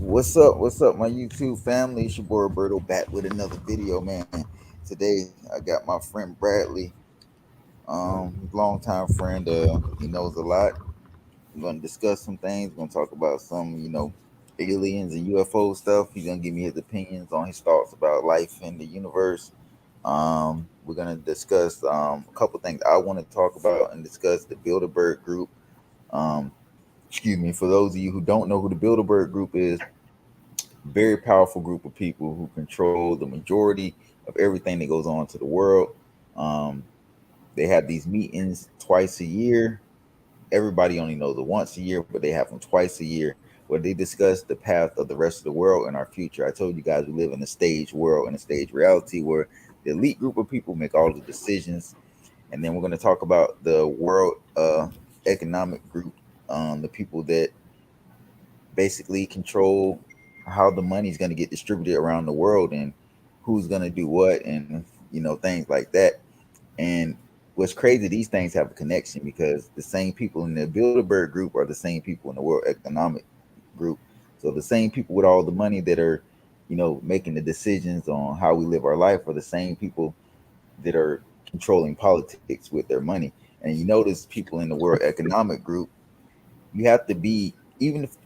What's up, my YouTube family? It's your boy Roberto back with another video, man. Today I got my friend Bradley, longtime friend. He knows a lot. We're gonna discuss some things. We're gonna talk about some, aliens and UFO stuff. He's gonna give me his opinions on his thoughts about life in the universe. We're gonna discuss a couple things I want to talk about and discuss the Bilderberg Group. Um, excuse me, for those of you who don't know who the Bilderberg Group is, very powerful group of people who control the majority of everything that goes on to the world. Um, they have these meetings twice a year. Everybody only knows it once a year, but they have them twice a year where they discuss the path of the rest of the world and our future. I told you guys we live in a stage world and a stage reality where the elite group of people make all the decisions. And then we're going to talk about the World Economic Group, the people that basically control how the money is going to get distributed around the world and who's going to do what and things like that. And what's crazy, these things have a connection because the same people in the Bilderberg group are the same people in the World Economic Group. So the same people with all the money that are making the decisions on how we live our life are the same people that are controlling politics with their money. And you notice people in the World Economic Group, you have to be,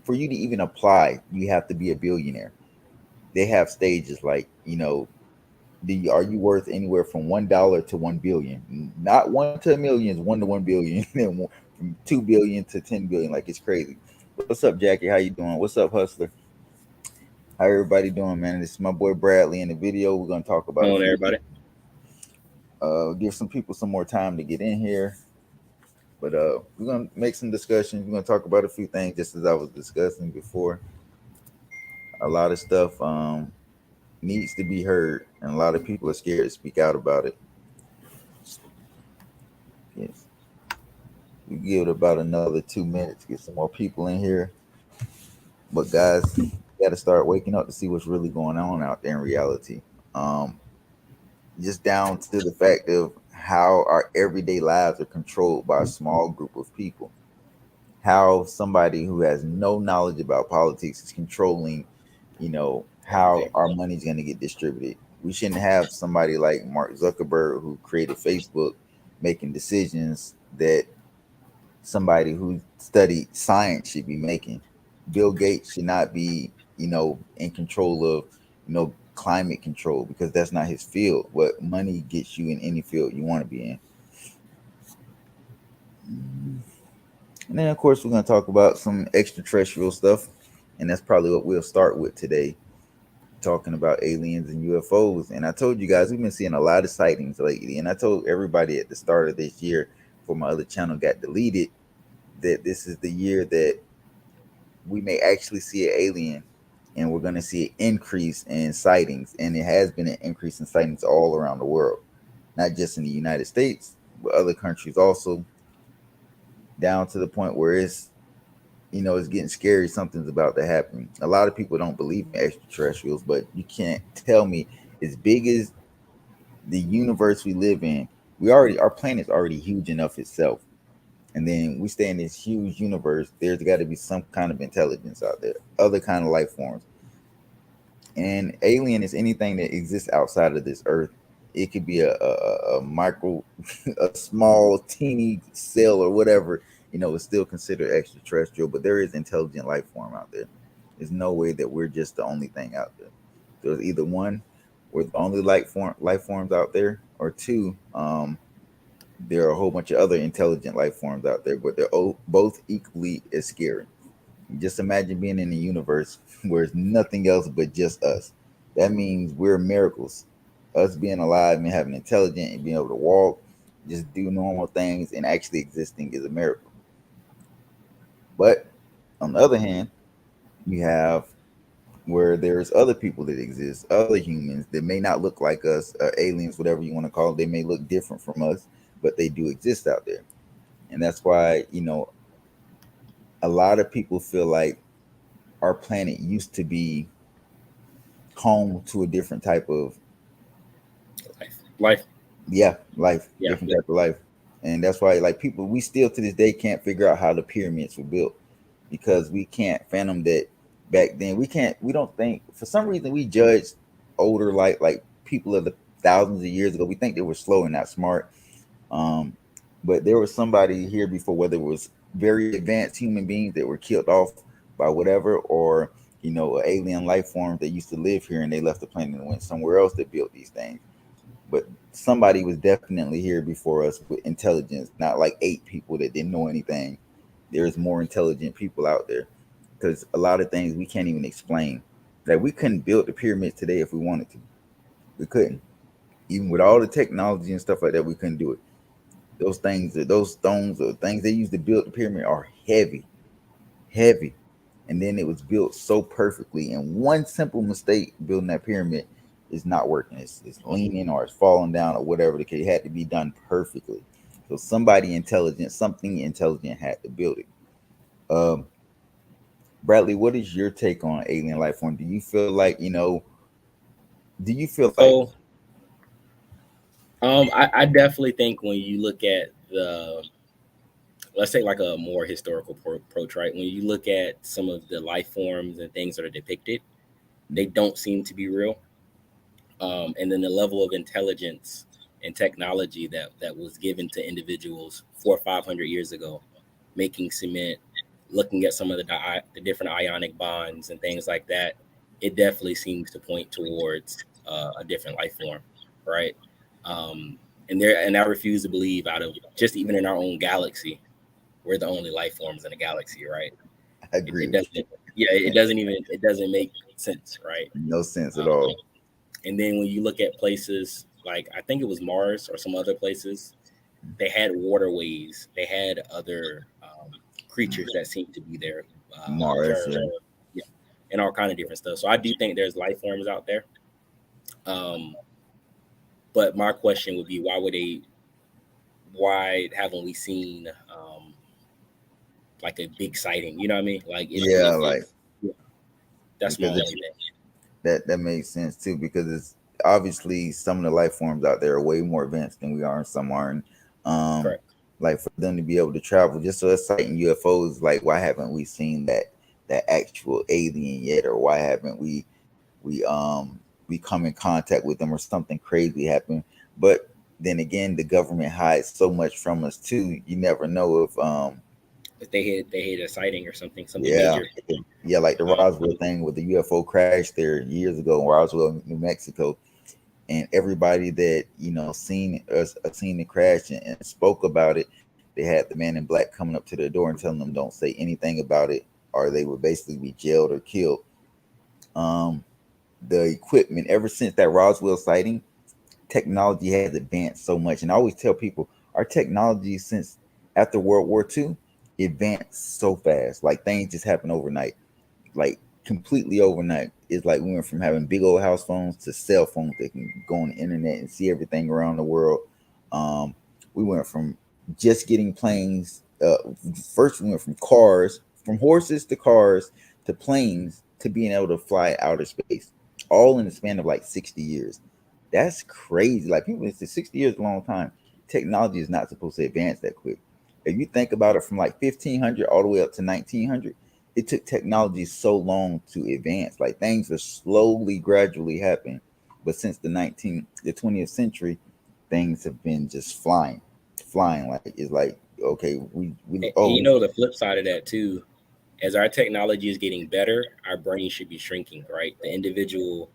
for you to even apply, you have to be a billionaire. They have stages like, are you worth anywhere from $1 to 1 billion? Not 1 to 1 million, is 1 to 1 billion, and from 2 billion to 10 billion. Like, it's crazy. What's up, Jackie? How you doing? What's up, Hustler? How everybody doing, man? This is my boy Bradley. In the video, we're gonna talk about a Hello, few. everybody. Give some people some more time to get in here. But we're gonna make some discussions. We're gonna talk about a few things, just as I was discussing before. A lot of stuff needs to be heard, and a lot of people are scared to speak out about it. Yes, we give it about another 2 minutes, get some more people in here. But guys, you got to start waking up to see what's really going on out there in reality. Um, just down to the fact of how our everyday lives are controlled by a small group of people. How somebody who has no knowledge about politics is controlling, how Everything. our money's going to get distributed. We shouldn't have somebody like Mark Zuckerberg, who created Facebook, making decisions that somebody who studied science should be making. Bill Gates should not be, in control of, climate control, because that's not his field. What money gets you in any field you want to be in. And then, of course, we're going to talk about some extraterrestrial stuff. And that's probably what we'll start with today, talking about aliens and UFOs. And I told you guys, we've been seeing a lot of sightings lately. And I told everybody at the start of this year, before my other channel got deleted, that this is the year that we may actually see an alien, and we're going to see an increase in sightings. And it has been an increase in sightings all around the world, not just in the United States, but other countries also, down to the point where it's getting scary. Something's about to happen. A lot of people don't believe in extraterrestrials, but you can't tell me, as big as the universe we live in, our planet's already huge enough itself. And then we stay in this huge universe. There's got to be some kind of intelligence out there, other kind of life forms. And alien is anything that exists outside of this earth. It could be a micro, a small, teeny cell or whatever. It's still considered extraterrestrial, but there is intelligent life form out there. There's no way that we're just the only thing out there. There's either one, we're the only life forms out there, or two, there are a whole bunch of other intelligent life forms out there, but they're both equally as scary. Just imagine being in a universe where it's nothing else but just us. That means we're miracles. Us being alive and having intelligence and being able to walk, just do normal things and actually existing is a miracle. But on the other hand, you have where there's other people that exist, other humans that may not look like us, aliens, whatever you want to call it. They may look different from us, but they do exist out there. And that's why, a lot of people feel like our planet used to be home to a different type of, Life. yeah, life, Yeah. different type of life. And that's why, like, people, we still to this day can't figure out how the pyramids were built, because we can't fathom that back then. We don't think, for some reason we judge older, like people of the thousands of years ago. We think they were slow and not smart. Um, but there was somebody here before, whether it was very advanced human beings that were killed off by whatever, or an alien life form that used to live here and they left the planet and went somewhere else that built these things. But somebody was definitely here before us with intelligence, not like eight people that didn't know anything. There's more intelligent people out there, because a lot of things we can't even explain. Like, we couldn't build the pyramids today if we wanted to. We couldn't. Even with all the technology and stuff like that, we couldn't do it. Those things, those stones, or things they used to build the pyramid are heavy, heavy. And then it was built so perfectly. And one simple mistake building that pyramid is not working. It's leaning or it's falling down or whatever the case. It had to be done perfectly. So somebody intelligent, something intelligent had to build it. Um, Bradley, what is your take on alien life form? Do you feel like, do you feel like, So, I definitely think when you look at the, let's say like a more historical approach, right? When you look at some of the life forms and things that are depicted, they don't seem to be real. And then the level of intelligence and technology that was given to individuals 400 or 500 years ago, making cement, looking at some of the different ionic bonds and things like that, it definitely seems to point towards a different life form, right? Um, and I refuse to believe out of just even in our own galaxy, we're the only life forms in the galaxy, right? I It agree with doesn't, you? yeah, it doesn't make sense, right? No sense at Um, all. and then when you look at places like I think it was Mars or some other places, they had waterways, they had other creatures that seemed to be there, Mars, terror, yeah. yeah, and all kind of different stuff. So I do think there's life forms out there. Um, but my question would be, why would they? Why haven't we seen like a big sighting? You know what I mean? Like Yeah, if like, yeah, that's my because only thing. that makes sense too, because it's obviously some of the life forms out there are way more advanced than we are, and some aren't. Um, Correct. like, for them to be able to travel just so it's sighting UFOs, like, why haven't we seen that actual alien yet, or why haven't we come in contact with them, or something crazy happen? But then again, the government hides so much from us too. You never know if If they hit a sighting or something yeah, major. yeah, like the Um, Roswell thing with the UFO crash there years ago in Roswell, New Mexico, and everybody that seen the crash and spoke about it, they had the man in black coming up to their door and telling them don't say anything about it, or they would basically be jailed or killed. Um, the equipment ever since that Roswell sighting, technology has advanced so much, and I always tell people our technology since after World War II advanced so fast, like things just happen overnight, like completely overnight. It's like we went from having big old house phones to cell phones that can go on the internet and see everything around the world. Um, we went from just getting planes. First, we went from cars, from horses to cars to planes to being able to fly outer space, all in the span of like 60 years. That's crazy. Like, people say 60 years is a long time. Technology is not supposed to advance that quick. If you think about it, from like 1500 all the way up to 1900, it took technology so long to advance. Like, things are slowly, gradually happening. But since the 20th century, things have been just flying, flying. Like, it's like, okay, we and oh you know the flip side of that too, as our technology is getting better, our brain should be shrinking, right? The individual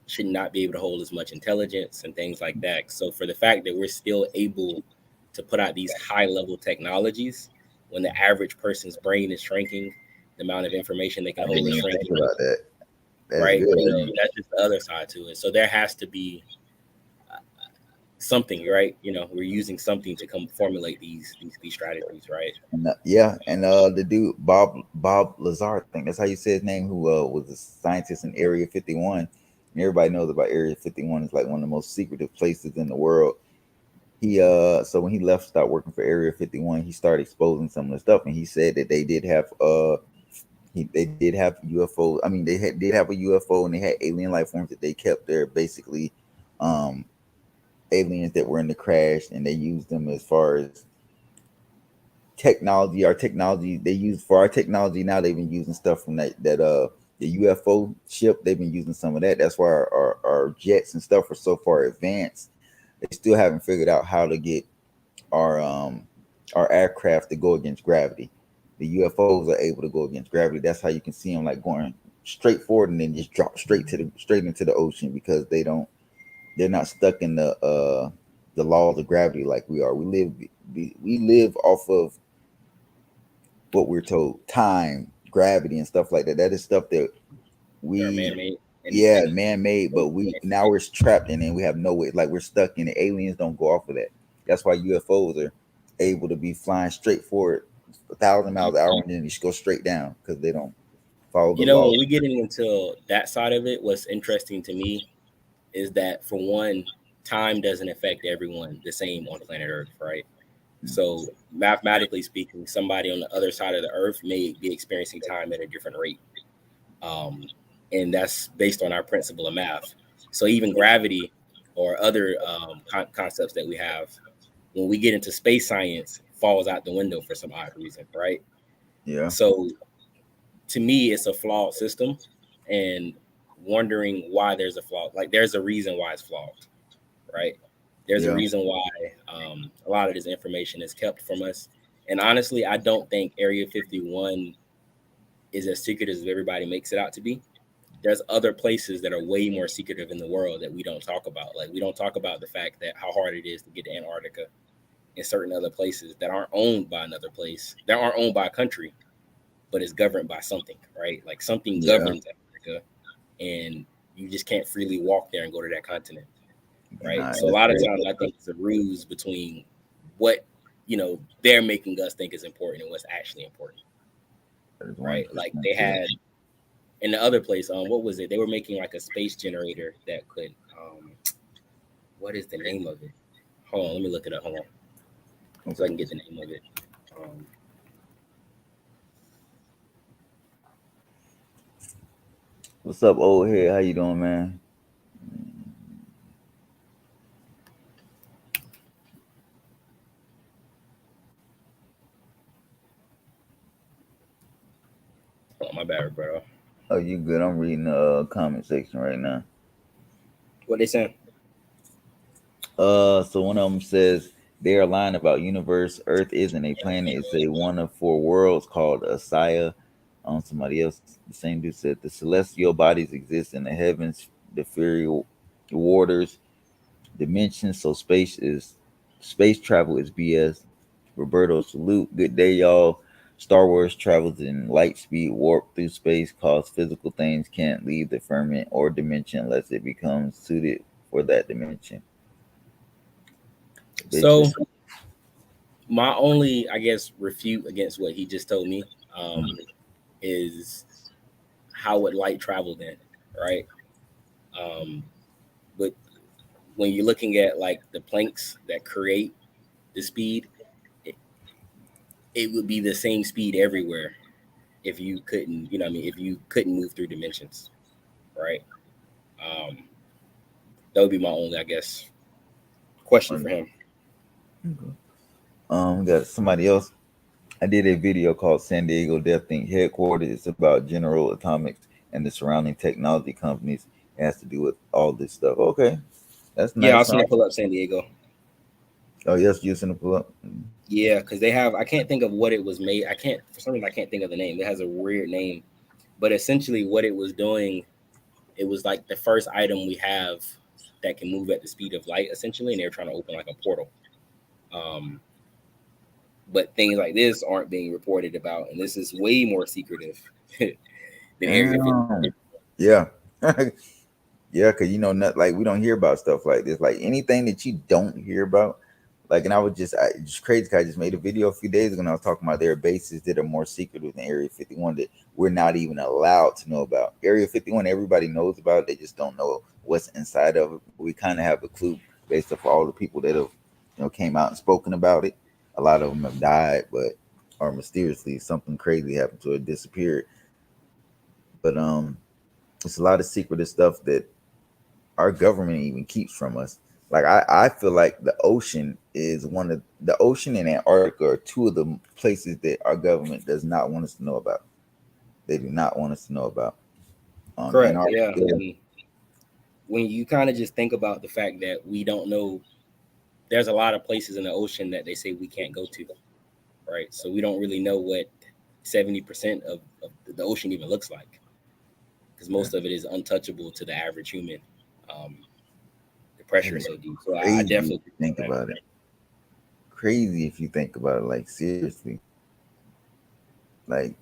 should not be able to hold as much intelligence and things like that. So for the fact that we're still able to put out these high level technologies when the average person's brain is shrinking, the amount of information they can I didn't hold is even think shrinking, about that. That's right? good. That's just the other side to it. So there has to be something, right? We're using something to come formulate these strategies, right? And yeah, and the dude Bob Lazar, I think that's how you say his name, who was a scientist in Area 51. And everybody knows about Area 51. It's like one of the most secretive places in the world. He so when he left, started working for Area 51, he started exposing some of the stuff, and he said that they did have they did have UFO. I mean, did have a UFO, and they had alien life forms that they kept there, basically um aliens that were in the crash, and they used them as far as technology. Our technology they use for our technology now, they've been using stuff from that the UFO ship, they've been using some of that. That's why our jets and stuff are so far advanced. They still haven't figured out how to get our um our aircraft to go against gravity. The UFOs are able to go against gravity. That's how you can see them like going straight forward and then just drop straight into the ocean because they're not stuck in the laws of gravity like we are. We live off of what we're told, time, gravity, and stuff like that. That is stuff that They're we, man-made, yeah, and man made, but we now we're trapped in it. And we have no way, like we're stuck in it. Aliens don't go off of that. That's why UFOs are able to be flying straight forward 1,000 miles an hour and then just go straight down because they don't follow the you know, law. when we get into that side of it, what's interesting to me is that for one, time doesn't affect everyone the same on planet Earth, right? So mathematically speaking, somebody on the other side of the Earth may be experiencing time at a different rate, um, and that's based on our principle of math. So even gravity or other concepts that we have, when we get into space science, falls out the window for some odd reason, right? Yeah, So to me, it's a flawed system, and wondering why there's a flaw. Like there's a reason why it's flawed, right? There's a yeah, reason why a lot of this information is kept from us. And honestly, I don't think Area 51 is as secret as everybody makes it out to be. There's other places that are way more secretive in the world that we don't talk about. Like we don't talk about the fact that how hard it is to get to Antarctica and certain other places that aren't owned by another place, that aren't owned by a country, but is governed by something, right? Like something yeah. governs Antarctica, and you just can't freely walk there and go to that continent, right? Nah, So a that's lot of crazy. times I think it's a ruse between what they're making us think is important and what's actually important, That is one right? Like percent they true. had in the other place, what was it? They were making like a space generator that could, what is the name of it? Hold on, let me look it up. Hold on, so I Okay. can get the name of it. Um, What's up, old head? How you doing, man? oh my bad, bro. Oh, you good? I'm reading the comment section right now. What they saying? So one of them says they are lying about universe. Earth isn't a planet; it's a one of four worlds called Asaya. Somebody else, the same dude said the celestial bodies exist in the heavens, the fairy waters, dimensions. So space travel is BS. Roberto, salute. Good day, y'all. Star Wars travels in light speed, warp through space, cause physical things can't leave the firmament or dimension unless it becomes suited for that dimension. So Basically, my only, I guess, refute against what he just told me mm, is how would light travel then, right? Um, but when you're looking at like the planks that create the speed, it, it would be the same speed everywhere if you couldn't, you know, what I mean, if you couldn't move through dimensions, right? Um, that would be my only, I guess, question for mm, him. got somebody else. I did a video called San Diego Death Think Headquarters. It's about General Atomics and the surrounding technology companies. It has to do with all this stuff. Okay, that's Yeah, I nice. was Huh? gonna pull up San Diego. Oh, yes, using the pull up. Yeah, because they have. I can't think of what it was made. I can't for some reason I can't think of the name. It has a weird name, but essentially what it was doing, it was like the first item we have that can move at the speed of light, essentially, and they were trying to open like a portal. Um, but things like this aren't being reported about, and this is way more secretive than Area 50. Damn. Yeah. Yeah, because not like we don't hear about stuff like this. Like anything that you don't hear about, like, and just crazy. 'Cause I just made a video a few days ago, and I was talking about their bases that are more secretive than Area 51 that we're not even allowed to know about. Area 51, everybody knows about. They just don't know what's inside of it. We kind of have a clue based off all the people that have, came out and spoken about it. A lot of them have died, but or mysteriously something crazy happened to it, disappeared. But it's a lot of secretive stuff that our government even keeps from us. Like I feel like the ocean and Antarctica are two of the places that our government does not want us to know about. They do not want us to know about. Correct. Yeah. Antarctica. And when you kind of just think about the fact that we don't know, there's a lot of places in the ocean that they say we can't go to, right? So we don't really know what 70% of the ocean even looks like, because Yeah, most of it is untouchable to the average human. Um, the pressure and is so deep. So I crazy if definitely you agree think with that. about it. Crazy if you think about it. Like seriously, like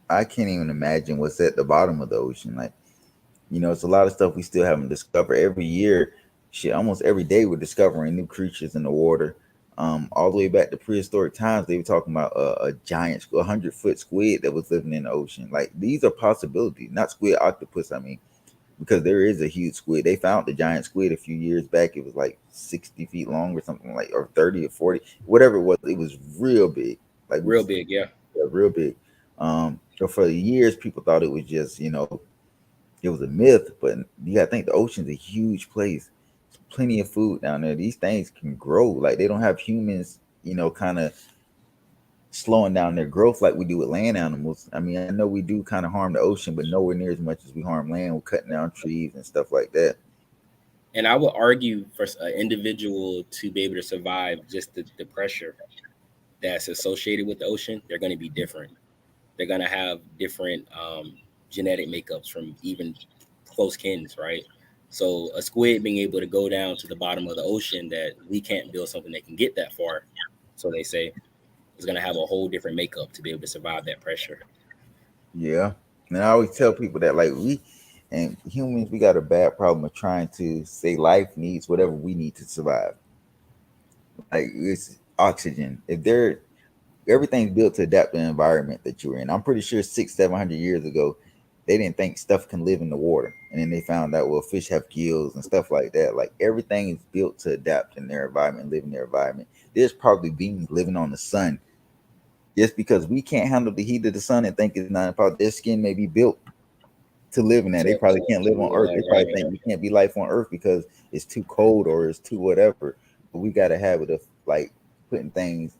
I can't even imagine what's at the bottom of the ocean. Like it's a lot of stuff we still haven't discovered. Every year, shit, almost every day we're discovering new creatures in the water. All the way back to prehistoric times, they were talking about a giant, 100-foot squid that was living in the ocean. Like these are possibilities, not squid, octopus. I mean, because there is a huge squid. They found the giant squid a few years back. It was like 60 feet long or something like, or 30 or 40, whatever it was. It was real big, like Real big, yeah. real big. So for years, people thought it was just it was a myth, but you gotta think the ocean's a huge place. Plenty of food down there. These things can grow. Like they don't have humans, kind of slowing down their growth like we do with land animals. I mean, I know we do kind of harm the ocean, but nowhere near as much as we harm land. We're cutting down trees and stuff like that. And I would argue for an individual to be able to survive just the pressure that's associated with the ocean, they're going to be different. They're going to have different genetic makeups from even close kins, right? So a squid being able to go down to the bottom of the ocean, that we can't build something that can get that far, so they say, is going to have a whole different makeup to be able to survive that pressure. Yeah. And I always tell people that like we and humans, we got a bad problem of trying to say life needs whatever we need to survive. Like it's oxygen. If they're everything's built to adapt to the environment that you're in. I'm pretty sure 600-700 years ago, they didn't think stuff can live in the water, and then they found out well, fish have gills and stuff like that. Like everything is built to adapt in their environment, live in their environment. There's probably beings living on the sun. Just because we can't handle the heat of the sun and think it's not about their skin may be built to live in that. They probably can't To live on live in Earth. that, They right? probably think we can't be life on Earth because it's too cold or it's too whatever. But we got to have it of like putting things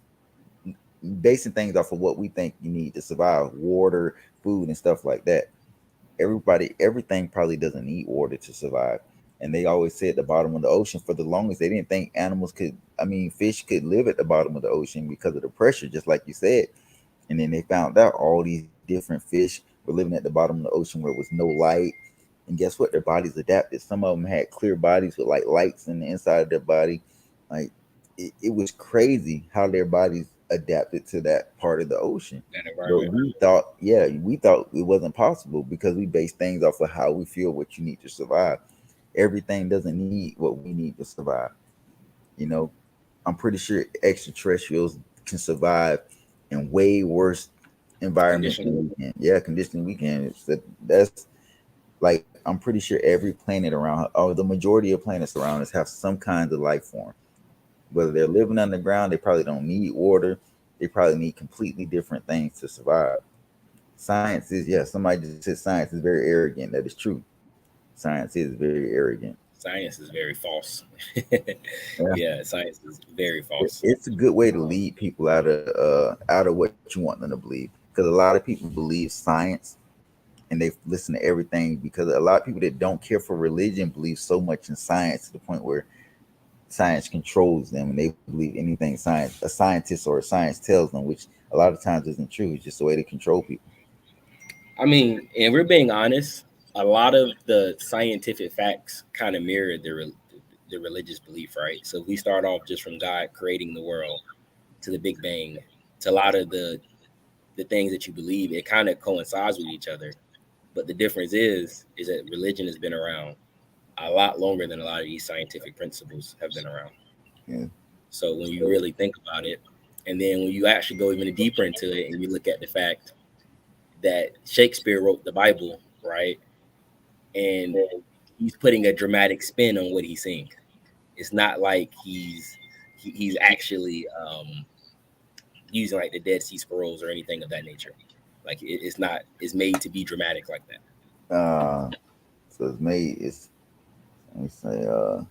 basing things off of what we think you need to survive, water, food, and stuff like that. Everything probably doesn't need water to survive. And they always say at the bottom of the ocean for the longest, they didn't think animals could, I mean, fish could live at the bottom of the ocean because of the pressure, just like you said. And then they found out all these different fish were living at the bottom of the ocean where it was no light. And guess what? Their bodies adapted. Some of them had clear bodies with like lights in the inside of their body. Like it was crazy how their bodies adapted to that part of the ocean. That But environment. we thought it wasn't possible because we base things off of how we feel what you need to survive. Everything doesn't need what we need to survive. You know, I'm pretty sure extraterrestrials can survive in way worse environments Condition. than we can. Yeah, conditioning we can. That's like I'm pretty sure every planet around, or the majority of planets around us, have some kind of life form. Whether they're living underground, they probably don't need water. They probably need completely different things to survive. Science is, yeah, somebody just said science is very arrogant. That is true. Science is very arrogant. Science is very false. Yeah. Yeah, science is very false. It's a good way to lead people out of what you want them to believe, because a lot of people believe science and they listen to everything, because a lot of people that don't care for religion believe so much in science to the point where science controls them and they believe anything science a scientist or a science tells them, which a lot of times isn't true. It's just a way to control people. I mean, and we're being honest, a lot of the scientific facts kind of mirror the religious belief, right? So if we start off just from God creating the world to the Big Bang to a lot of the things that you believe, it kind of coincides with each other. But the difference is that religion has been around a lot longer than a lot of these scientific principles have been around. Yeah. So when you really think about it, and then when you actually go even deeper into it and you look at the fact that Shakespeare wrote the Bible, right? And he's putting a dramatic spin on what he's saying. It's not like he's actually using like the Dead Sea Scrolls or anything of that nature. Like it's not. It's made to be dramatic like that. So it's made it's let me say it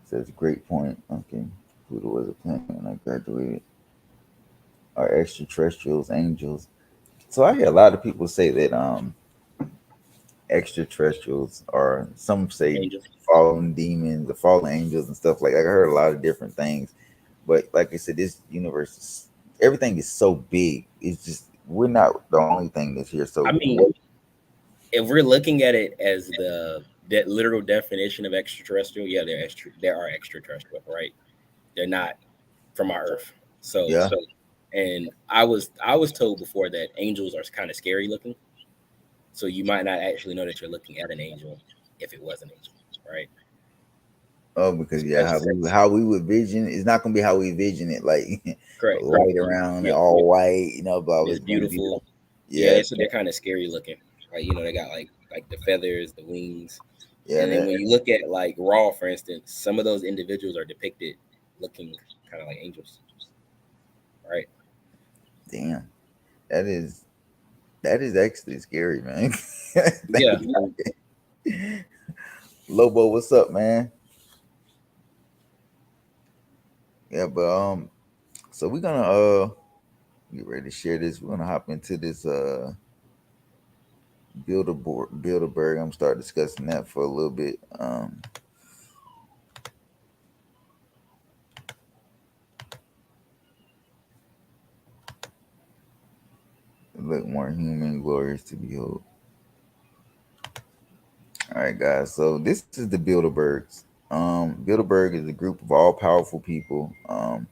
says great point. Okay. Pluto was a planet when I graduated. Are extraterrestrials angels? So I hear a lot of people say that extraterrestrials, or some say Angels. fallen demons, or fallen angels, and stuff like that. I heard a lot of different things, but like I said, this universe is everything is so big. It's just we're not the only thing that's here. I So mean, what? if we're looking at it as that literal definition of extraterrestrial, yeah, there are extraterrestrial, right? They're not from our Earth. So, Yeah. and I was told before that angels are kind of scary looking, so you might not actually know that you're looking at an angel if it was an angel, right? Oh, because yeah, Because how we would vision it's not gonna be how we vision it, like correct, light around and yeah, all white, but it's it's gonna be beautiful. Yeah, yeah, so they're kind of scary looking. Like they got like the feathers, the wings, yeah, and then when you look at like Raw, for instance, some of those individuals are depicted looking kind of like angels, right? damn, that is actually scary, man. Yeah. Lobo, what's up, man? Yeah, but so we're gonna get ready to share this. We're gonna hop into this Bilderberg. I'm gonna start discussing that for a little bit. Look more human, glorious to behold. All right, guys. So this is the Bilderbergs. Bilderberg is a group of all powerful people. I'm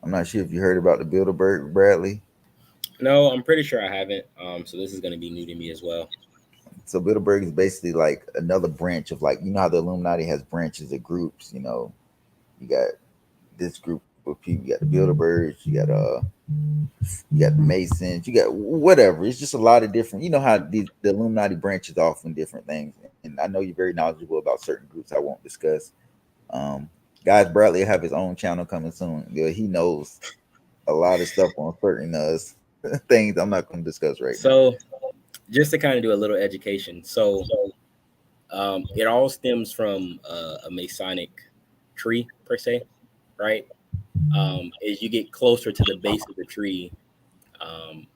not sure if you heard about the Bilderberg, Bradley. No, I'm pretty sure I haven't. So this is going to be new to me as well. So Bilderberg is basically like another branch of, like, how the Illuminati has branches of groups. You got this group of people. You got the Bilderbergs. You got the Masons. You got whatever. It's just a lot of different. You know how the Illuminati branches off in different things. And I know you're very knowledgeable about certain groups. I won't discuss. Um, Guys, Bradley will have his own channel coming soon. Yeah, he knows a lot of stuff on certain things I'm not going to discuss right now. So just to kind of do a little education. So it all stems from a Masonic tree per se, right? As you get closer to the base of the tree,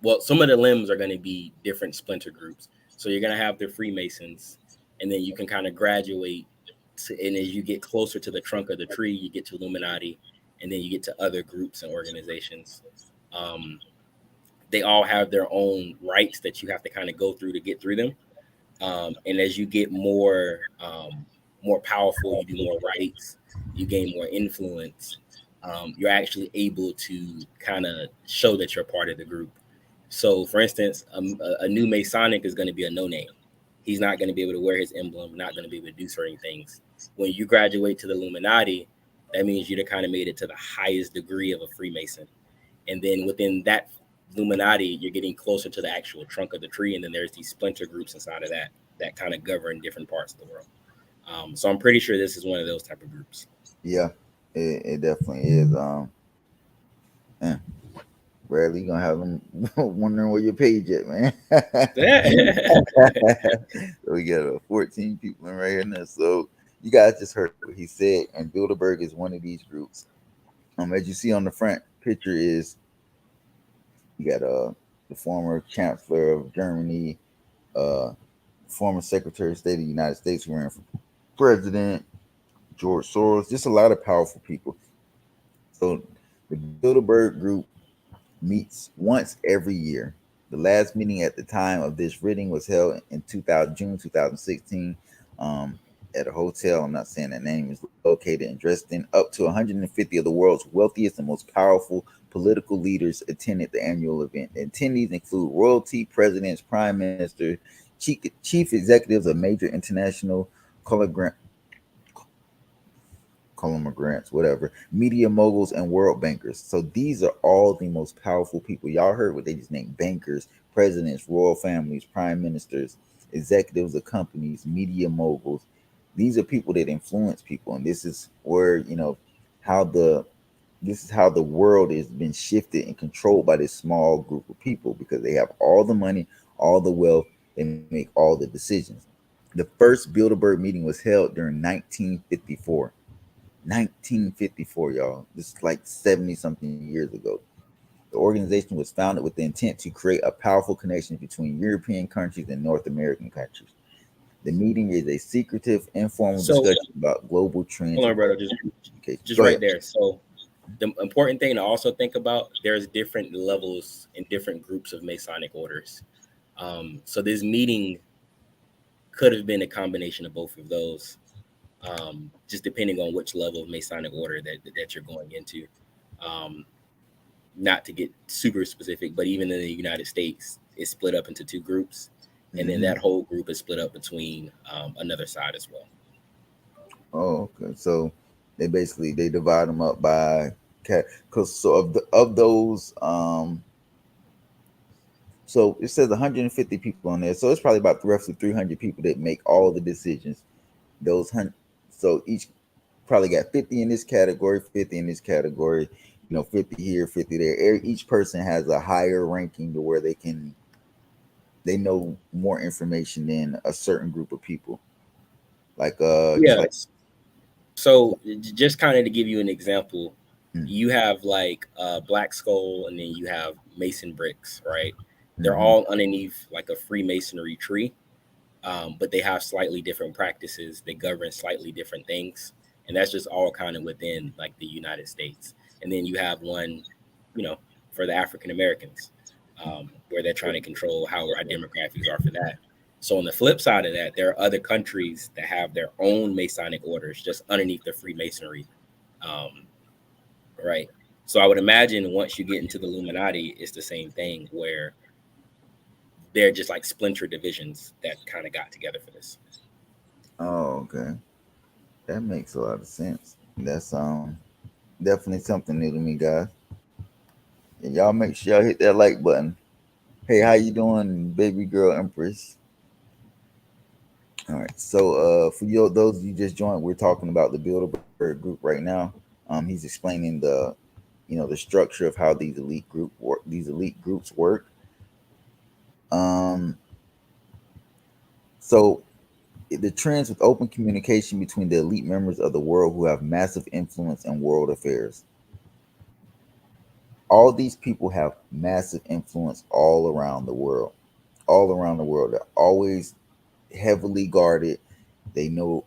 well, some of the limbs are going to be different splinter groups. So you're going to have the Freemasons, and then you can kind of graduate. And as you get closer to the trunk of the tree, you get to Illuminati, and then you get to other groups and organizations. Um, they all have their own rights that you have to kind of go through to get through them. And as you get more powerful, you do more rights, you gain more influence. You're actually able to kind of show that you're part of the group. So, for instance, a new Masonic is going to be a no name. He's not going to be able to wear his emblem, not going to be able to do certain things. When you graduate to the Illuminati, that means you'd have kind of made it to the highest degree of a Freemason. And then within that Illuminati, you're getting closer to the actual trunk of the tree. And then there's these splinter groups inside of that kind of govern different parts of the world. So I'm pretty sure this is one of those type of groups. Yeah, it definitely is. Man, Bradley, you gonna have them wondering where your page at, man. So we got 14 people in right here now. So you guys just heard what he said, and Bilderberg is one of these groups. As you see on the front picture is you got the former Chancellor of Germany, uh, former Secretary of State of the United States who ran for president, George Soros, just a lot of powerful people. So the Bilderberg Group meets once every year. The last meeting at the time of this reading was held in June 2016, at a hotel. I'm not saying that name is located in Dresden. Up to 150 of the world's wealthiest and most powerful political leaders attended the annual event. The attendees include royalty, presidents, prime ministers, chief executives of major international conglomerates, whatever, media moguls, and world bankers. So these are all the most powerful people. Y'all heard what they just named: bankers, presidents, royal families, prime ministers, executives of companies, media moguls. These are people that influence people, and this is where how the this is how the world has been shifted and controlled by this small group of people because they have all the money, all the wealth, they make all the decisions. The first Bilderberg meeting was held during 1954. 1954, y'all. This is like 70 something years ago. The organization was founded with the intent to create a powerful connection between European countries and North American countries. The meeting is a secretive, informal So discussion about global trends hold on, and brother, communication. just Go right ahead. there. So the important thing to also think about, there's different levels and different groups of Masonic orders. So this meeting could have been a combination of both of those, just depending on which level of Masonic order that you're going into. Um, Not to get super specific, but even in the United States, it's split up into two groups, and then Hmm. that whole group is split up between another side as well. Oh, okay. So they basically they divide them up by cat. Cause so of those, so it says 150 people on there. So it's probably about roughly 300 people that make all the decisions. Those hundred, so each probably got 50 in this category, 50 in this category. 50 here, 50 there. Each person has a higher ranking to where they know more information than a certain group of people. Like just Yeah. like. So just kind of to give you an example, Mm, you have like Black Skull, and then you have Mason bricks, right? They're mm-hmm. all underneath like a Freemasonry tree, but they have slightly different practices. They govern slightly different things, and that's just all kind of within like the United States. And then you have one, you know, for the African Americans, where they're trying to control how our demographics are for that. So on the flip side of that, there are other countries that have their own Masonic orders just underneath the Freemasonry, um, right? So I would imagine once you get into the Illuminati, it's the same thing where they're just like splinter divisions that kind of got together for this. Oh, okay. That makes a lot of sense. That's definitely something new to me, guys. And y'all make sure y'all hit that like button. Hey, how you doing, baby girl Empress? All right. So for you those you just joined, we're talking about the Bilderberg group right now. He's explaining the structure of how these elite groups work. Um, so the trends with open communication between the elite members of the world who have massive influence in world affairs. All these people have massive influence all around the world. They're always heavily guarded. They know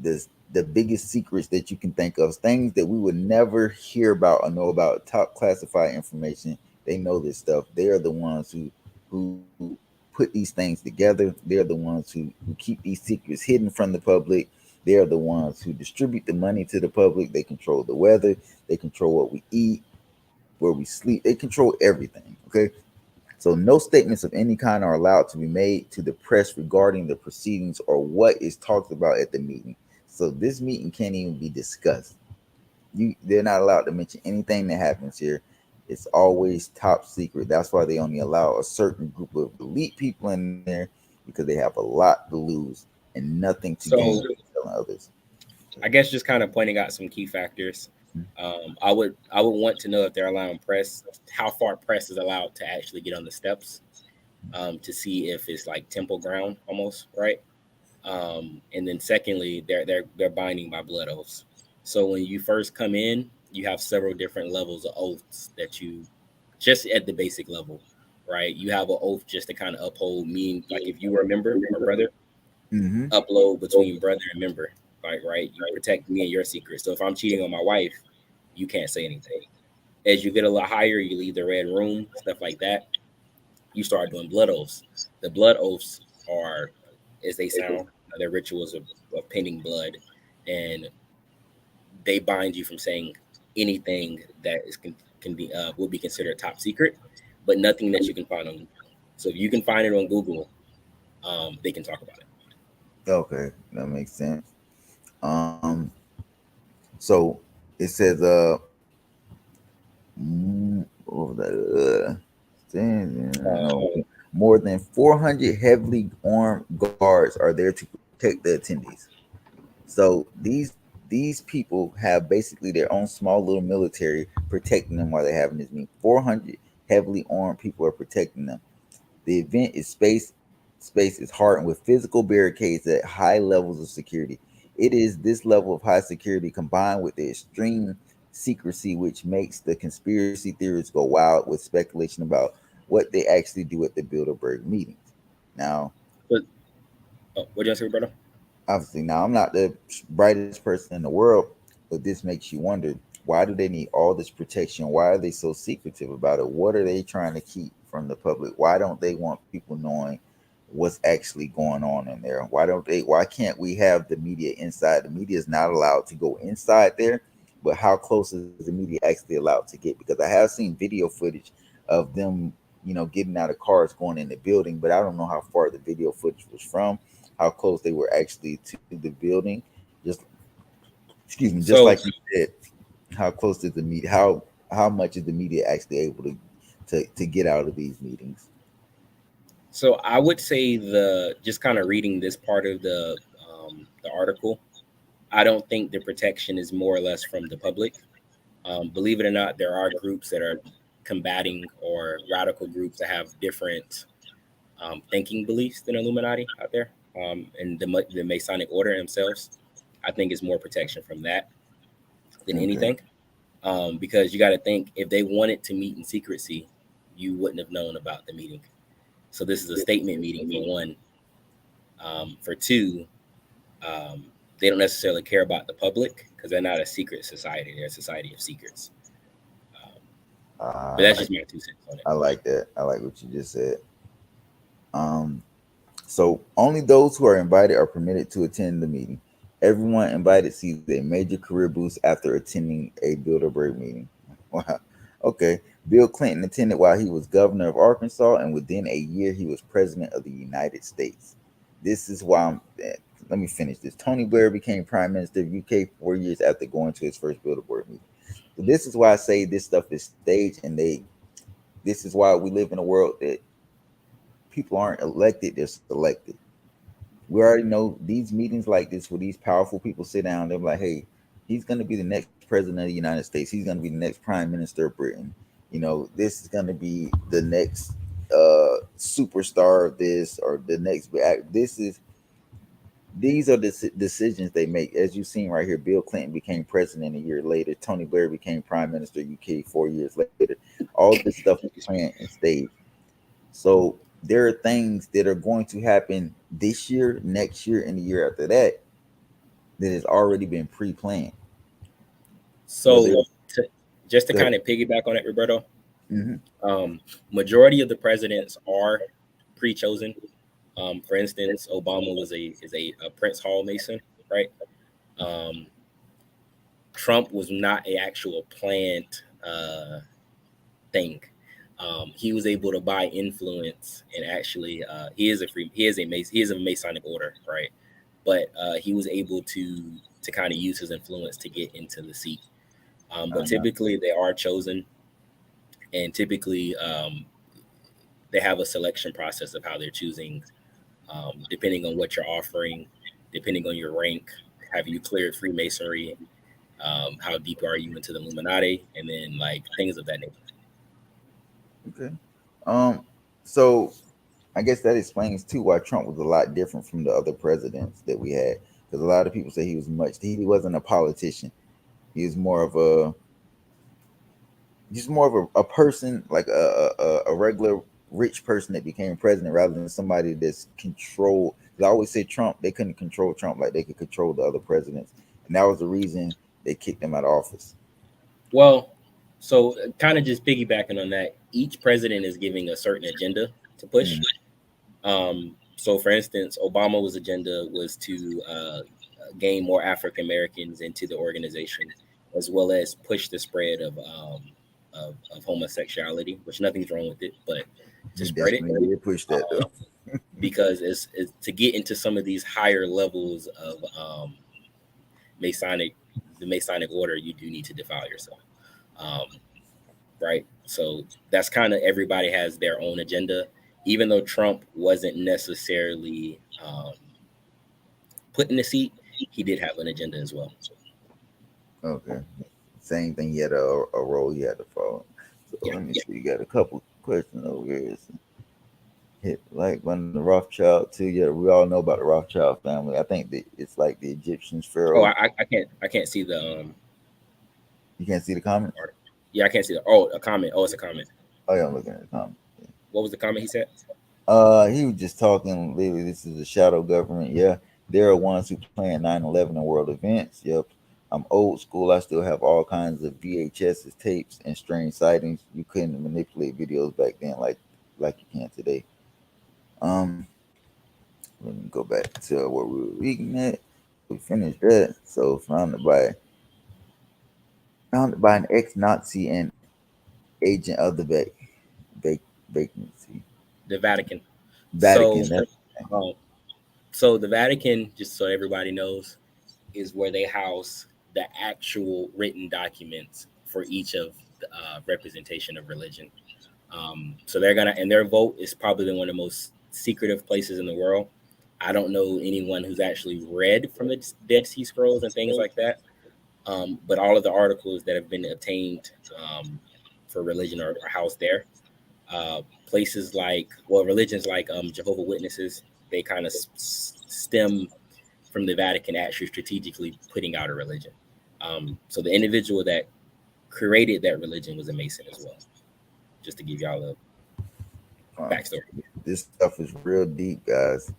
the biggest secrets that you can think of, things that we would never hear about or know about, top classified information. They know this stuff. They are the ones who put these things together. They're the ones who keep these secrets hidden from the public. They are the ones who distribute the money to the public. They control the weather. They control what we eat, where we sleep. They control everything. Okay. So no statements of any kind are allowed to be made to the press regarding the proceedings or what is talked about at the meeting. So this meeting can't even be discussed. They're not allowed to mention anything that happens here. It's always top secret. That's why they only allow a certain group of elite people in there, because they have a lot to lose and nothing to gain So from telling others. I guess just kind of pointing out some key factors. I would want to know if they're allowing press, how far press is allowed to actually get on the steps, to see if it's like temple ground almost, right? And then secondly, they're binding by blood oaths. So when you first come in, you have several different levels of oaths that you just at the basic level, right? You have an oath just to kind of uphold me, like if you were a member or brother, Mm-hmm. upload between brother and member, like right, you protect me and your secret. So if I'm cheating on my wife, you can't say anything. As you get a lot higher, you leave the red room, stuff like that. You start doing blood oaths. The blood oaths are, as they sound, they're rituals of painting blood, and they bind you from saying anything that can be would be considered top secret, but nothing that you can find on Google. So if you can find it on Google, they can talk about it. Okay, that makes sense. Um, so it says what was that? Uh, No, more than 400 heavily armed guards are there to protect the attendees. So these people have basically their own small little military protecting them while they're having this meeting. 400 heavily armed people are protecting them. The event is space is hardened with physical barricades at high levels of security. It is this level of high security combined with the extreme secrecy which makes the conspiracy theories go wild with speculation about what they actually do at the Bilderberg meetings. Now, but Oh, what do you say, brother? Obviously, now I'm not the brightest person in the world, but this makes you wonder, why do they need all this protection? Why are they so secretive about it? What are they trying to keep from the public? Why don't they want people knowing what's actually going on in there? Why can't we have the media inside? The media is not allowed to go inside there, but how close is the media actually allowed to get? Because I have seen video footage of them, getting out of cars going in the building, but I don't know how far the video footage was from, how close they were actually to the building. Just excuse me, just like So, you said, how close is the media? How much is the media actually able to get out of these meetings? so I would say the just kind of reading this part of the article, I don't think the protection is more or less from the public. Believe it or not, there are groups that are combating or radical groups that have different thinking beliefs than Illuminati out there, and the Masonic Order themselves. I think is more protection from that than Okay. anything, because you got to think if they wanted to meet in secrecy, you wouldn't have known about the meeting. So this is a statement meeting for one. For two, um, they don't necessarily care about the public because they're not a secret society; they're a society of secrets. Um, I but that's like just my 2 cents on it. I like that. I like what you just said. Um, so only those who are invited are permitted to attend the meeting. Everyone invited sees a major career boost after attending a Bilderberg meeting. Wow. Okay. Bill Clinton attended while he was governor of Arkansas, and within a year, he was president of the United States. This is why let me finish this. Tony Blair became prime minister of UK 4 years after going to his first Bilderberg meeting. So this is why I say this stuff is staged, and this is why we live in a world that people aren't elected; they're selected. We already know these meetings like this where these powerful people sit down, they're like, hey, he's going to be the next president of the United States. He's going to be the next prime minister of Britain. This is going to be the next superstar of this or the next these are the decisions they make. As you've seen right here, Bill Clinton became president a year later. Tony Blair became prime minister of UK 4 years later. All this stuff is planned and staged. So there are things that are going to happen this year, next year, and the year after that that has already been pre-planned. Whether So, to, just to the kind of piggyback on it, Roberto, hmm um, majority of the presidents are pre-chosen. For instance, Obama was a Prince Hall Mason, right? Um, Trump was not a actual planned thing. He was able to buy influence and actually he is a Masonic order, right? But he was able to kind of use his influence to get into the seat. But uh, typically they are chosen, and typically they have a selection process of how they're choosing, depending on what you're offering, depending on your rank. Have you cleared Freemasonry? How deep are you into the Illuminati? And then like things of that nature. okay. Um, so I guess that explains too why Trump was a lot different from the other presidents that we had. Because a lot of people say he wasn't a politician. He was more of a a person like a regular rich person that became president rather than somebody that's controlled. 'Cause I always say Trump, they couldn't control Trump like they could control the other presidents, and that was the reason they kicked him out of office. Well, so kind of just piggybacking on that, each president is giving a certain agenda to push. Mm, So, for instance, Obama's agenda was to gain more African Americans into the organization, as well as push the spread of homosexuality, which nothing's wrong with it, but to he spread it, definitely did push that though. because it's to get into some of these higher levels of Masonic, the Masonic order, you do need to defile yourself. Um, right? So that's kind of everybody has their own agenda. Even though Trump wasn't necessarily put in the seat, he did have an agenda as well. Okay, same thing. He had a role he had to follow. So Yeah. let me see. You got a couple questions over here. Hit like one of the Rothschild too. Yeah, we all know about the Rothschild family. I think that it's like the Egyptians Oh, pharaoh. I can't see the You can't see the comments. yeah, I can't see the oh, a comment. Oh, it's a comment. Oh yeah, I'm looking at the comments. What was the comment he said? He was just talking. Literally, this is a shadow government. Yeah, there are ones who plan 9/11 and world events. Yep. I'm old school. I still have all kinds of VHS tapes and strange sightings. You couldn't manipulate videos back then like you can today. Um, Let me go back to what we were reading at. We finished that. So founded by an ex-Nazi and agent of the vac- vacancy The Vatican. So, Vatican. That's um, so the Vatican, just so everybody knows, is where they house the actual written documents for each of the representation of religion. So they're gonna, and their vote is probably one of the most secretive places in the world. I don't know anyone who's actually read from the Dead Sea Scrolls and things like that. But all of the articles that have been obtained for religion are housed there. Places like, well, religions like Jehovah Witnesses, they kind of stem from the Vatican actually strategically putting out a religion. So the individual that created that religion was a Mason as well. Just to give y'all a uh, backstory. this stuff is real deep, guys.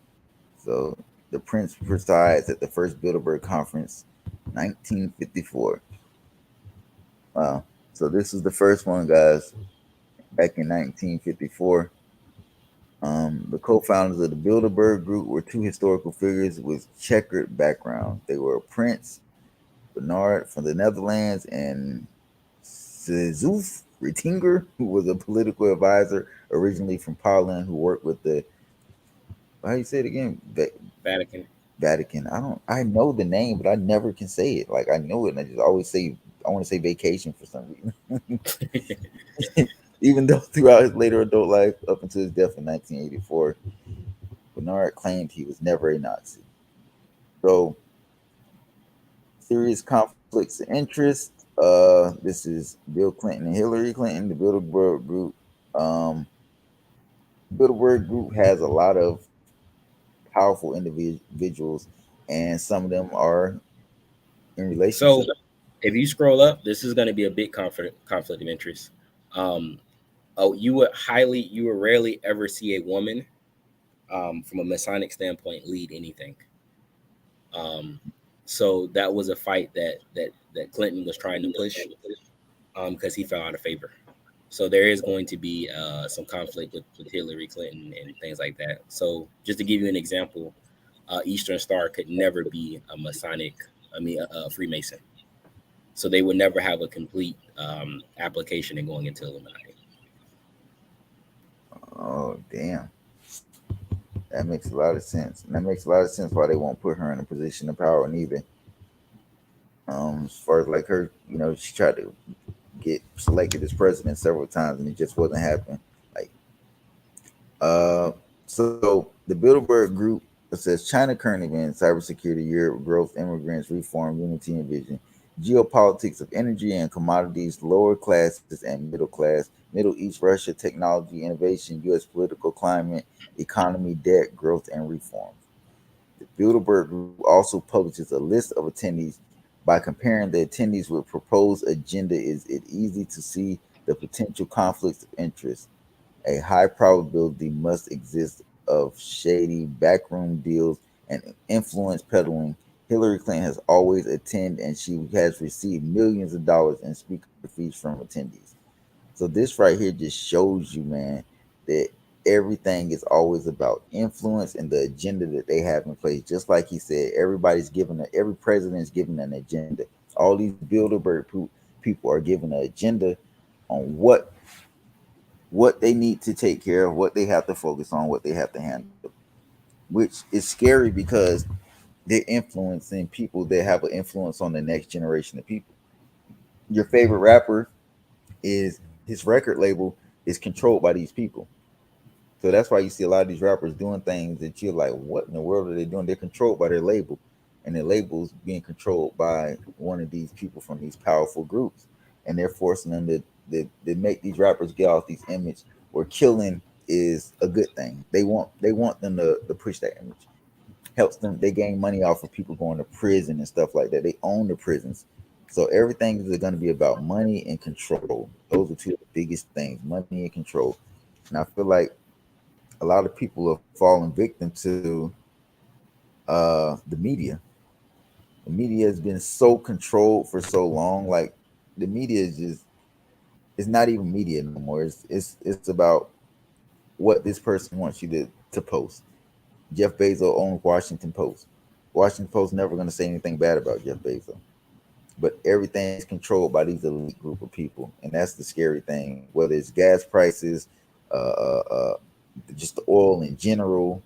So the prince presides at the first Bilderberg Conference, 1954. Wow. So this is the first one, guys, back in 1954. The co-founders of the Bilderberg Group were two historical figures with checkered backgrounds. They were Prince Bernard from the Netherlands and Suzuf Retinger, who was a political advisor originally from Poland, who worked with the, how do you say it again? Vatican. Vatican. I know the name, but I never can say it. Like I know it, and I just always say I want to say vacation for some reason. Even though throughout his later adult life, up until his death in 1984, Bernard claimed he was never a Nazi. So serious conflicts of interest. This is Bill Clinton and Hillary Clinton. The Um, Bilderberg Group has a lot of powerful individuals, and some of them are in So relationship. if you scroll up, this is going to be a big conflict of interest. Um, oh, you would rarely ever see a woman from a Masonic standpoint lead anything. Um, so that was a fight that Clinton was trying to push because he fell out of favor. So there is going to be some conflict with Hillary Clinton and things like that. So just to give you an example, Eastern Star could never be a Masonic, a Freemason. So they would never have a complete application in going into Illuminati. Oh damn, that makes a lot of sense, and that makes a lot of sense why they won't put her in a position of power neither. As far as like her, she tried to get selected as president several times, and it just wasn't happening. Like, uh, so the Bilderberg Group, it says China current events, cybersecurity, Europe growth, immigrants, reform, unity and vision, geopolitics of energy and commodities, lower classes and middle class, Middle East, Russia, technology, innovation, U.S. political climate, economy, debt, growth, and reform. The Bilderberg Group also publishes a list of attendees. By comparing the attendees with proposed agenda, is it easy to see the potential conflicts of interest. A high probability must exist of shady backroom deals and influence peddling. Hillary Clinton has always attended and she has received millions of dollars in speaker fees from attendees. So this right here just shows you, man, that everything is always about influence and the agenda that they have in place. Just like he said, every president is given an agenda. All these Bilderberg people are given an agenda on what they need to take care of, what they have to focus on, what they have to handle, which is scary because they're influencing people that have an influence on the next generation of people. Your favorite rapper is his record label is controlled by these people. So that's why you see a lot of these rappers doing things that you're like, what in the world are they doing? They're controlled by their label, and their label's being controlled by one of these people from these powerful groups, and they're forcing them to make these rappers get off these image where killing is a good thing. They want them to push that image. Helps them. They gain money off of people going to prison and stuff like that. They own the prisons. So everything is going to be about money and control. Those are two of the biggest things: money and control. And I feel like a lot of people are falling victim to the media. The media has been so controlled for so long. Like the media is just, it's not even media no more. It's about what this person wants you to post. Jeff Bezos owns Washington Post. Washington Post never going to say anything bad about Jeff Bezos, but everything is controlled by these elite group of people, and that's the scary thing. Whether it's gas prices, uh, uh, uh, just the oil in general,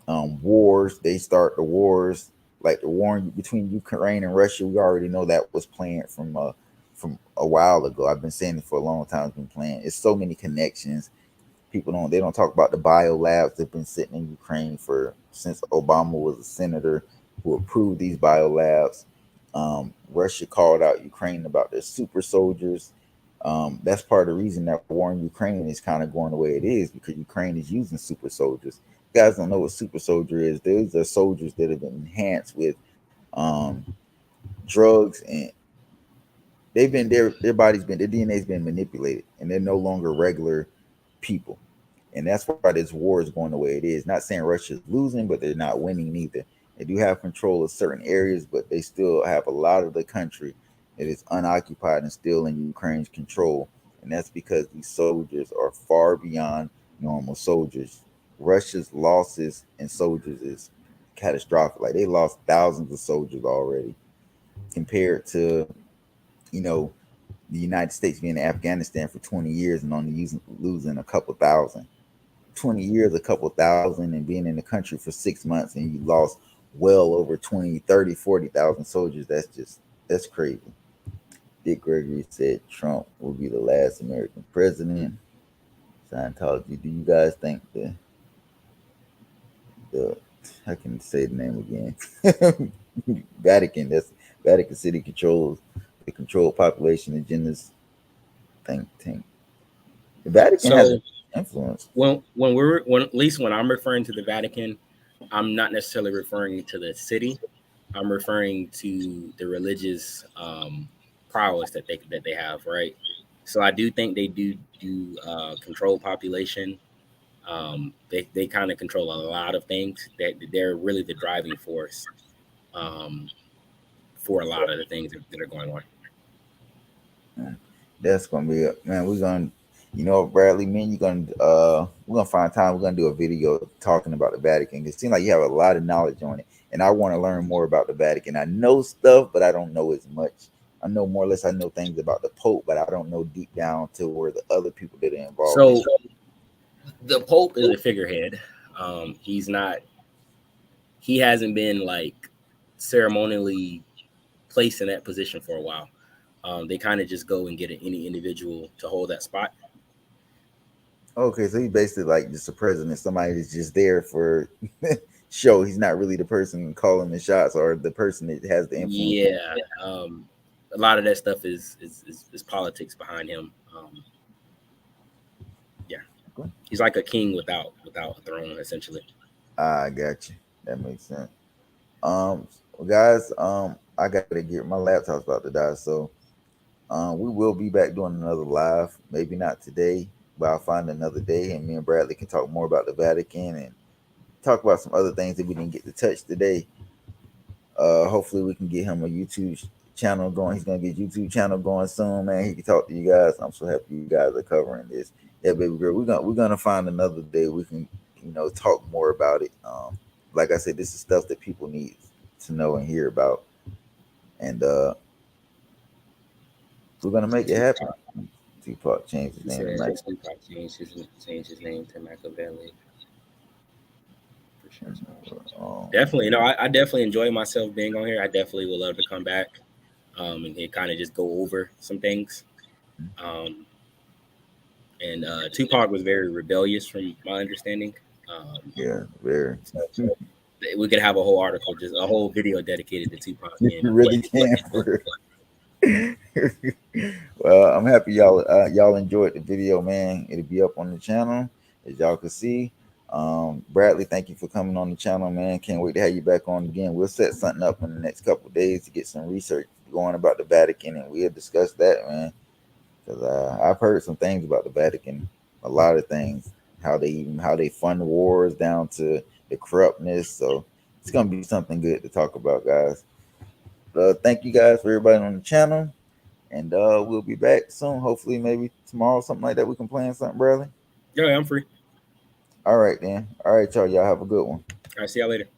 wars. They start the wars, like the war between Ukraine and Russia. We already know that was planned from a while ago. I've been saying it for a long time. It's been planned. It's so many connections. People don't talk about the bio labs that've been sitting in Ukraine for since Obama was a senator who approved these bio labs. Russia called out Ukraine about their super soldiers. That's part of the reason that war in Ukraine is kind of going the way it is, because Ukraine is using super soldiers. You guys don't know what super soldier is. Those are soldiers that have been enhanced with um, drugs, and they've been their body's been their DNA's been manipulated, and they're no longer regular people. And that's why this war is going the way it is. Not saying Russia's losing, but they're not winning neither. They do have control of certain areas, but they still have a lot of the country that is unoccupied and still in Ukraine's control. And that's because these soldiers are far beyond normal soldiers. Russia's losses in soldiers is catastrophic. Like they lost thousands of soldiers already compared to, you know, the United States being in Afghanistan for 20 years and only losing a couple thousand. 20 years, a couple thousand, and being in the country for 6 months and you lost well over 20, 30, 40,000 soldiers. That's crazy. Dick Gregory said Trump will be the last American president. Scientology. Do you guys think the I can say the name again? Vatican. That's Vatican City controls the controlled population agendas think tank. The Vatican has So influence. when at least when I'm referring to the Vatican, I'm not necessarily referring to the city. I'm referring to the religious prowess that they have, right? So I do think they do control population. They kind of control a lot of things. That they're really the driving force um, for a lot of the things that are going on. Man, that's gonna be it, man. We're gonna, Bradley, man, we're gonna find time. We're gonna do a video talking about the Vatican. It seems like you have a lot of knowledge on it, and I want to learn more about the Vatican. I know stuff, but I don't know as much. I know more or less. I know things about the Pope, but I don't know deep down to where the other people that are involved in. So the Pope is a figurehead. He's not. He hasn't been like ceremonially placed in that position for a while. They kind of just go and get any individual to hold that spot. Okay, so he's basically like just a president, somebody that's just there for show. He's not really the person calling the shots or the person that has the influence. Yeah, a lot of that stuff is politics behind him. Yeah, Okay. he's like a king without a throne, essentially. I got you. That makes sense. Guys, I gotta get my laptop's about to die, so we will be back doing another live. Maybe not today, but I'll find another day, and me and Bradley can talk more about the Vatican and talk about some other things that we didn't get to touch today. Hopefully, we can get him a YouTube channel going. He's gonna get YouTube channel going soon, man. He can talk to you guys. I'm so happy you guys are covering this. Yeah, baby girl, we're gonna find another day we can talk more about it. Like I said, this is stuff that people need to know and hear about, and we're gonna make it happen. Tupac. Tupac changed his He name to said Mike. Tupac changed his name to Machiavelli. For sure. Definitely, I definitely enjoy myself being on here. I definitely would love to come back and kind of just go over some things. Um, and Tupac was very rebellious, from my understanding. Yeah, very. So we could have a whole article, just a whole video dedicated to Tupac You and really can. For well, I'm happy y'all enjoyed the video, man. It'll be up on the channel as y'all can see. Bradley, thank you for coming on the channel, man. Can't wait to have you back on again. We'll set something up in the next couple of days to get some research going about the Vatican, and we'll discuss that, man. Because I've heard some things about the Vatican, a lot of things. how they fund wars down to the corruptness. So it's gonna be something good to talk about, guys. Thank you guys for everybody on the channel, and we'll be back soon. Hopefully, maybe tomorrow, something like that. We can plan something, Bradley. Yeah, I'm free. All right, then. All right, y'all. Y'all have a good one. All right, see y'all later.